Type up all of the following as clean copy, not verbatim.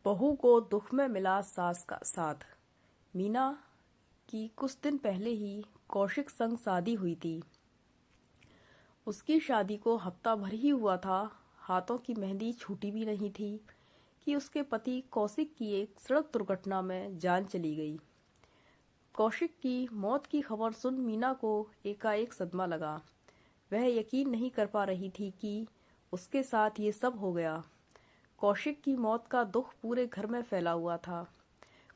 बहू को दुख में मिला सास का साथ। मीना की कुछ दिन पहले ही कौशिक संग शादी हुई थी। उसकी शादी को हफ्ता भर ही हुआ था। हाथों की मेहंदी छूटी भी नहीं थी कि उसके पति कौशिक की एक सड़क दुर्घटना में जान चली गई। कौशिक की मौत की खबर सुन मीना को एकाएक सदमा लगा। वह यकीन नहीं कर पा रही थी कि उसके साथ ये सब हो गया। कौशिक की मौत का दुख पूरे घर में फैला हुआ था।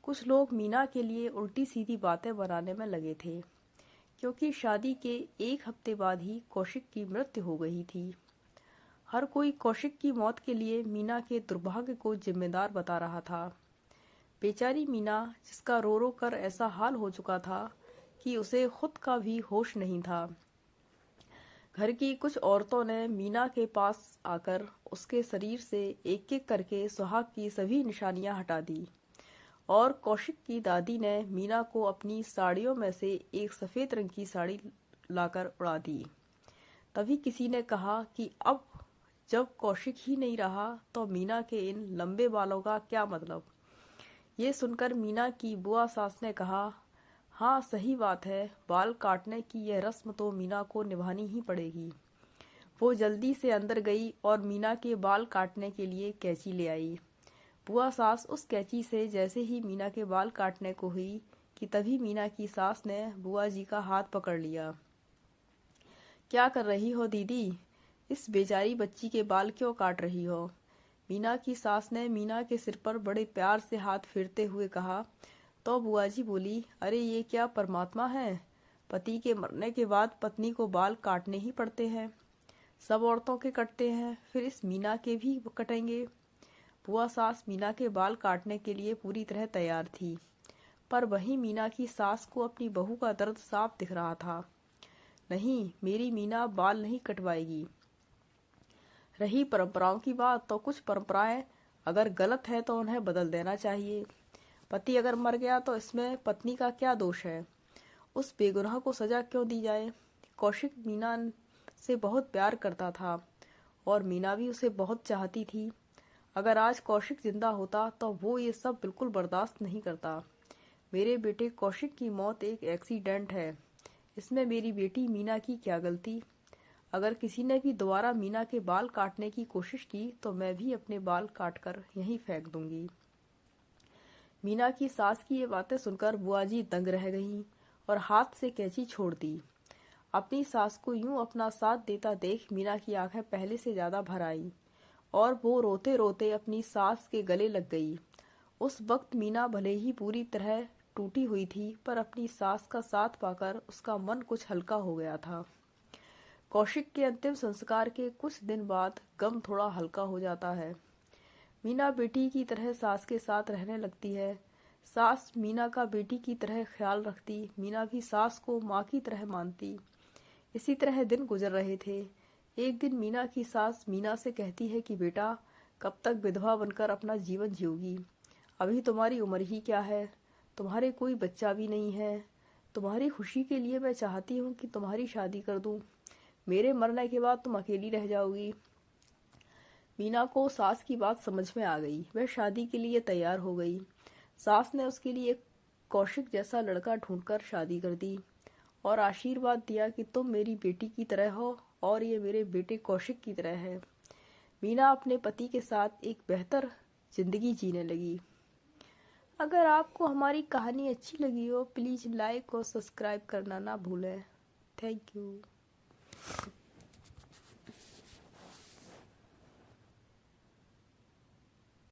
कुछ लोग मीना के लिए उल्टी सीधी बातें बनाने में लगे थे, क्योंकि शादी के एक हफ्ते बाद ही कौशिक की मृत्यु हो गई थी। हर कोई कौशिक की मौत के लिए मीना के दुर्भाग्य को जिम्मेदार बता रहा था। बेचारी मीना, जिसका रो रो कर ऐसा हाल हो चुका था कि उसे खुद का भी होश नहीं था। घर की कुछ औरतों ने मीना के पास आकर उसके शरीर से एक एक करके सुहाग की सभी निशानियां हटा दी और कौशिक की दादी ने मीना को अपनी साड़ियों में से एक सफ़ेद रंग की साड़ी लाकर उड़ा दी। तभी किसी ने कहा कि अब जब कौशिक ही नहीं रहा तो मीना के इन लंबे बालों का क्या मतलब। ये सुनकर मीना की बुआ सास ने कहा, हाँ सही बात है, बाल काटने की यह रस्म तो मीना को निभानी ही पड़ेगी। वो जल्दी से अंदर गई और मीना के बाल काटने के लिए कैंची ले आई। बुआ सास उस कैंची से जैसे ही मीना के बाल काटने को हुई कि तभी मीना की सास ने बुआ जी का हाथ पकड़ लिया। क्या कर रही हो दीदी? इस बेचारी बच्ची के बाल क्यों काट रही हो? मीना की सास ने मीना के सिर पर बड़े प्यार से हाथ फेरते हुए कहा। तो बुआ जी बोली, अरे ये क्या परमात्मा है? पति के मरने के बाद पत्नी को बाल काटने ही पड़ते हैं। सब औरतों के कटते हैं, फिर इस मीना के भी कटेंगे। बुआ सास मीना के बाल काटने के लिए पूरी तरह तैयार थी, पर वहीं मीना की सास को अपनी बहू का दर्द साफ दिख रहा था। नहीं, मेरी मीना बाल नहीं कटवाएगी। रही परंपराओं की बात, तो कुछ परंपराएं अगर गलत है तो उन्हें बदल देना चाहिए। पति अगर मर गया तो इसमें पत्नी का क्या दोष है? उस बेगुनाह को सजा क्यों दी जाए? कौशिक मीना से बहुत प्यार करता था और मीना भी उसे बहुत चाहती थी। अगर आज कौशिक जिंदा होता तो वो ये सब बिल्कुल बर्दाश्त नहीं करता। मेरे बेटे कौशिक की मौत एक एक्सीडेंट है, इसमें मेरी बेटी मीना की क्या गलती? अगर किसी ने भी दोबारा मीना के बाल काटने की कोशिश की तो मैं भी अपने बाल काटकर यहीं फेंक दूंगी। मीना की सास की ये बातें सुनकर बुआ जी दंग रह गईं और हाथ से कैंची छोड़ दी। अपनी सास को यूं अपना साथ देता देख मीना की आंखें पहले से ज्यादा भर आईं और वो रोते रोते अपनी सास के गले लग गई। उस वक्त मीना भले ही पूरी तरह टूटी हुई थी, पर अपनी सास का साथ पाकर उसका मन कुछ हल्का हो गया था। कौशिक के अंतिम संस्कार के कुछ दिन बाद गम थोड़ा हल्का हो जाता है। मीना बेटी की तरह सास के साथ रहने लगती है। सास मीना का बेटी की तरह ख्याल रखती, मीना भी सास को माँ की तरह मानती। इसी तरह दिन गुजर रहे थे। एक दिन मीना की सास मीना से कहती है कि बेटा, कब तक विधवा बनकर अपना जीवन जियोगी? अभी तुम्हारी उम्र ही क्या है? तुम्हारे कोई बच्चा भी नहीं है। तुम्हारी खुशी के लिए मैं चाहती हूँ कि तुम्हारी शादी कर दूँ। मेरे मरने के बाद तुम अकेली रह जाओगी। मीना को सास की बात समझ में आ गई। वह शादी के लिए तैयार हो गई। सास ने उसके लिए एक कौशिक जैसा लड़का ढूंढकर शादी कर दी और आशीर्वाद दिया कि तुम मेरी बेटी की तरह हो और ये मेरे बेटे कौशिक की तरह है। मीना अपने पति के साथ एक बेहतर जिंदगी जीने लगी। अगर आपको हमारी कहानी अच्छी लगी हो, प्लीज़ लाइक और सब्सक्राइब करना ना भूलें। Thank you.